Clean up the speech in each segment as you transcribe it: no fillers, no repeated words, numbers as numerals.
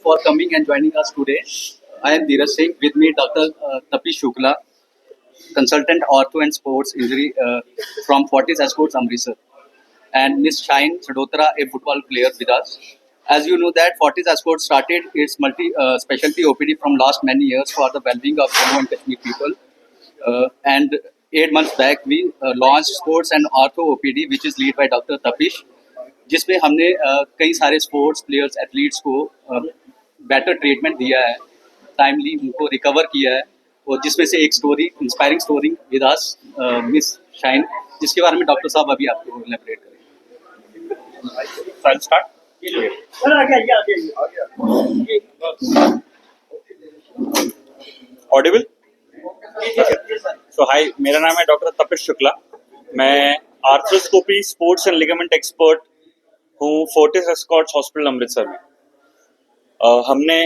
for coming and joining us today. I am Dheeraj Singh. With me, Dr. Tapish Shukla, consultant ortho and sports injury from Fortis Escorts Amritsar, and Miss Shine Sadotra, a football player with us. As you know that Fortis Escorts started its multi-specialty OPD from last many years for the well-being of Jammu and Kashmir people. And 8 months back, we launched sports and ortho OPD, which is led by Dr. Tapish, जिसमें हमने कई सारे sports players athletes को better treatment दिया है, timely उनको recover किया है, और जिसमें से एक story inspiring story with us miss shine, जिसके बारे में डॉक्टर साहब अभी आपको इलैबोरेट करेंगे. स्टार्ट. ऑडिबल. सो हाय, मेरा नाम है डॉक्टर तपिश शुक्ला. मैं arthroscopy sports and ligament expert हूँ फोर्टिस एस्कॉर्ट्स हॉस्पिटल अमृतसर में. हमने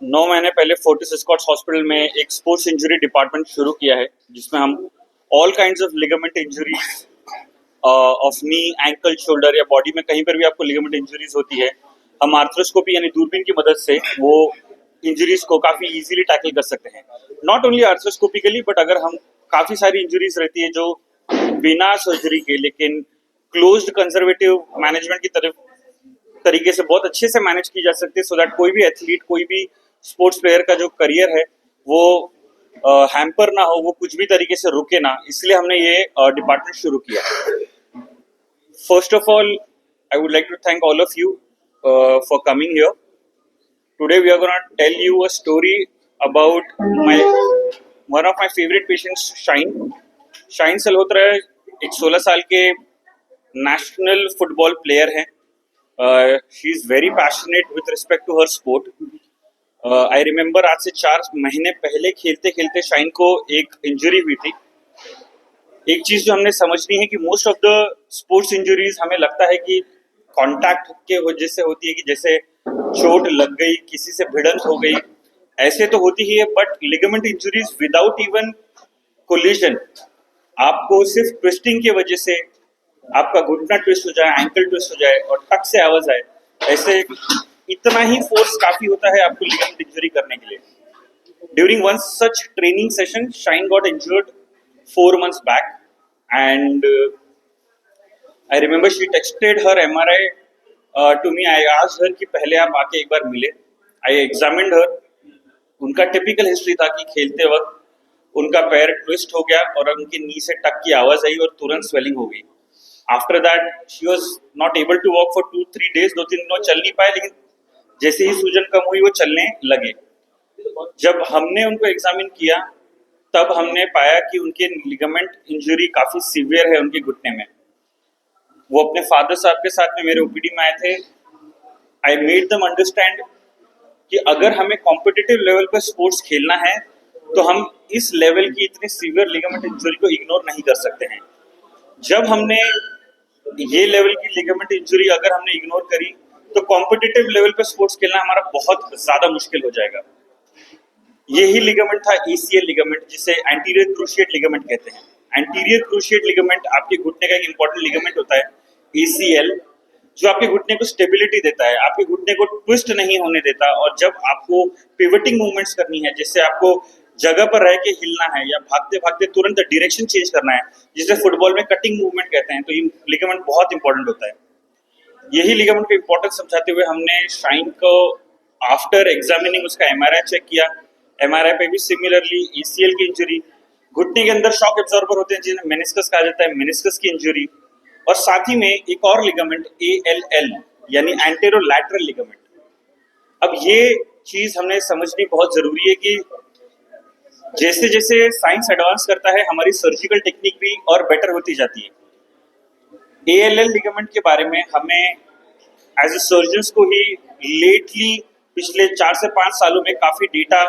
9 महीने पहले फोर्टिस एस्कॉर्ट्स हॉस्पिटल में एक स्पोर्ट्स इंजरी डिपार्टमेंट शुरू किया है, जिसमें हम all kinds of ligament injuries of knee, ankle, shoulder या बॉडी में कहीं पर भी आपको लिगामेंट इंजरीज होती है, हम आर्थ्रोस्कोपी यानी दूरबीन की मदद से वो इंजरीज को काफी इजीली टैकल कर सकते हैं. नॉट ओनली आर्थ्रोस्कोपिकली, बट अगर हम काफी सारी इंजरीज रहती है जो बिना सर्जरी के लेकिन क्लोज्ड कंजर्वेटिव मैनेजमेंट की तरीके से बहुत अच्छे से मैनेज की जा सकती है, सो दैट कोई भी एथलीट, कोई भी स्पोर्ट्स प्लेयर का जो करियर है वो हैम्पर ना हो, वो कुछ भी तरीके से रुके ना. इसलिए हमने ये डिपार्टमेंट शुरू किया. First of all, I would like to thank all of you for coming here. Today we are gonna tell you a story about one of my favourite patients, Shine Salhotra. एक 16 साल के नेशनल फुटबॉल प्लेयर हैं. She is very passionate with respect to her sport. I remember आज से 4 महीने पहले खेलते खेलते शाइन को एक इंजरी हुई थी. एक चीज जो हमने समझनी है कि most of the sports injuries हमें लगता है कि कांटेक्ट के वजह से होती है, कि जैसे चोट लग गई, किसी से भिड़ंत हो गई, ऐसे तो होती ही है. But ligament injuries without even collision, आपको सिर्फ ट्विस्टिंग की वजह से आपका घुटना ट्विस्ट हो जाए, एंकल ट्विस्ट हो जाए और टक से आवाज आए, ऐसे इतना ही फोर्स काफी होता है आपको लिगामेंट इंजरी करने के लिए. During one such training session, shine got injured 4 months back, and I remember she texted her MRI to me. I asked her कि पहले आप आके एक बार मिले. I examined her. उनका टिपिकल हिस्ट्री था कि खेलते वक्त उनका पैर ट्विस्ट हो गया और उनकी नी से टक की आवाज आई और तुरंत स्वेलिंग हो गई. After that she was not able to walk for 2-3 days. 2-3 दिनों चल नहीं पाए, लेकिन जैसे ही सूजन कम हुई वो चलने लगे. जब हमने उनको एग्जामिन किया तब हमने पाया कि उनके लिगामेंट इंजरी काफी सीवियर है उनके घुटने में. वो अपने फादर साहब के साथ में मेरे ओपीडी में आए थे. आई मेड देम अंडरस्टैंड कि अगर हमें कॉम्पिटिटिव लेवल पर स्पोर्ट्स खेलना है तो हम इस लेवल की इतनी सीवियर लिगामेंट इंजरी को इग्नोर नहीं कर सकते हैं. जब हमने ये लेवल की लिगामेंट इंजरी अगर हमने इग्नोर करी तो कॉम्पिटिटिव लेवल पे स्पोर्ट्स खेलना हमारा बहुत ज्यादा मुश्किल हो जाएगा. यही लिगामेंट था ACL लिगामेंट, जिसे एंटीरियर क्रूशिएट लिगामेंट कहते हैं. एंटीरियर क्रूशिएट लिगामेंट आपके घुटने का एक इंपॉर्टेंट लिगामेंट होता है, ACL, जो आपके घुटने को स्टेबिलिटी देता है, आपके घुटने को ट्विस्ट नहीं होने देता. और जब आपको पिवटिंग मूवमेंट्स करनी है, जिससे आपको जगह पर रह के हिलना है या भागते भागते तुरंत डायरेक्शन चेंज करना है, जिसे फुटबॉल में कटिंग मूवमेंट कहते हैं, तो ये लिगामेंट बहुत इंपॉर्टेंट होता है. यही लिगामेंट का इंपॉर्टेंस समझाते हुए हमने शाइन को आफ्टर एग्जामिनिंग उसका MRI चेक किया. MRI पे भी सिमिलरली ACL की इंजरी, घुटने के अंदर शॉक एब्जॉर्बर होते हैं जिन्हें मेनिस्कस कहा जाता है, मेनिस्कस की इंजरी, और साथ ही में एक और लिगामेंट ALL यानी एंटेरोलैटरल लिगामेंट. अब ये चीज हमने समझनी बहुत जरूरी है कि जैसे जैसे साइंस एडवांस करता है हमारी सर्जिकल टेक्निक भी और बेटर होती जाती है. ALL लिगामेंट के बारे में हमें एज ए सर्जन्स को ही लेटली पिछले 4 से 5 सालों में काफी डेटा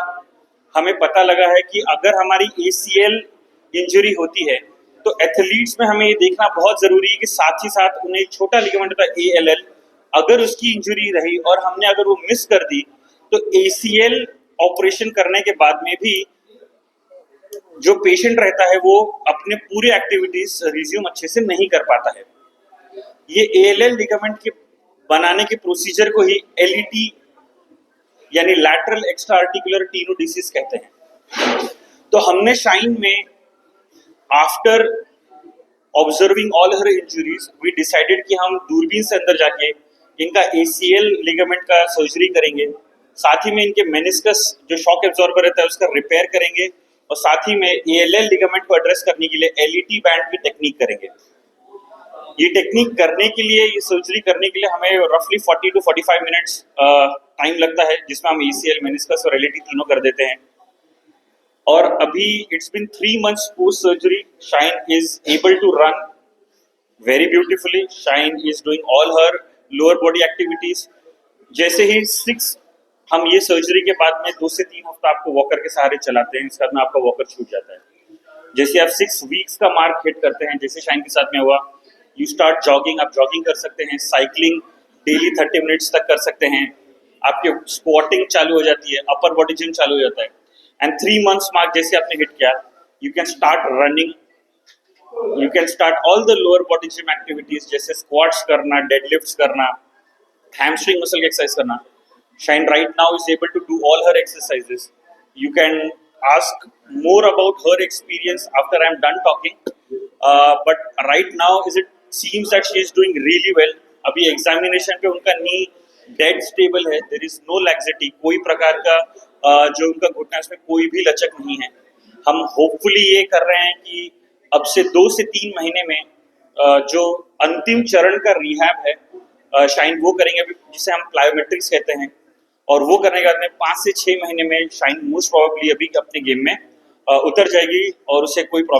हमें पता लगा है कि अगर हमारी ACL इंजरी होती है तो एथलीट्स में हमें ये देखना बहुत जरूरी है कि साथ ही साथ उन्हें एक छोटा लिगामेंट होता है ALL, अगर उसकी इंजरी रही और हमने अगर वो मिस कर दी तो ACL ऑपरेशन करने के बाद में भी जो पेशेंट रहता है वो अपने पूरे एक्टिविटीज रिज्यूम अच्छे से नहीं कर पाता है. ये ALL लिगामेंट के बनाने के प्रोसीजर को ही LET यानी लैटरल एक्स्ट्रा आर्टिकुलर टेनोडिसिस कहते हैं। तो हमने शाइन में after observing all her injuries we decided कि हम दूरबीन से अंदर जाके इनका ACL लिगामेंट का सर्जरी करेंगे, साथ ही में इनके मेनिस्कस जो शॉक एब्जॉर्बर रहता है उसका रिपेयर करेंगे, और साथ ही में ALL लिगामेंट को एड्रेस करने के लिए LET बैंड की टेक्निक करेंगे। ये टेक्निक करने के लिए, ये सर्जरी करने के लिए हमें रफली 40 to 45 मिनट्स टाइम लगता है, जिसमें हम ACL, मेनिस्कस और LET तीनों कर देते हैं। और अभी it's been 3 months post surgery, Shine is able to run very beautifully, Shine is doing all her lower body activities. जैसे ही हम ये सर्जरी के बाद में 2 से 3 हफ्ता आपको वॉकर के सहारे चलाते हैं, इसके बाद में आपका वॉकर छूट जाता है। जैसे आप 6 वीक्स का मार्क हिट करते हैं, जैसे शाइन के साथ में हुआ, यू स्टार्ट जॉगिंग, आप जॉगिंग कर सकते हैं, साइकिलिंग डेली 30 मिनट्स तक कर सकते हैं, आपके स्क्वाटिंग चालू हो जाती है, अपर बॉडी जिम चालू हो जाता है। एंड 3 months मार्क जैसे आपने हिट किया, you can start running, you can start all the lower body gym activities, जैसे स्क्वाट्स करना, डेडलिफ्ट्स करना, हैमस्ट्रिंग मसल की एक्सरसाइज करना। Shine right now is able to do all her exercises. You can ask more about her experience after I'm done talking. But right now, it seems that she is doing really well. अभी examination पे उनका नी dead stable है, there is no laxity, कोई प्रकार का जो उनका घुटना है उसमें कोई भी लचक नहीं है। हम होपफुली ये कर रहे हैं कि अब से 2 से 3 महीने में जो अंतिम चरण का रिहैब है शाइन वो करेंगे, जिसे हम प्लायोमेट्रिक्स कहते हैं, और वो करने के बाद में 5 से 6 महीने में शाइन मोस्ट प्रोबेबली अभी अपने गेम में उतर जाएगी और उसे कोई प्रॉब्लम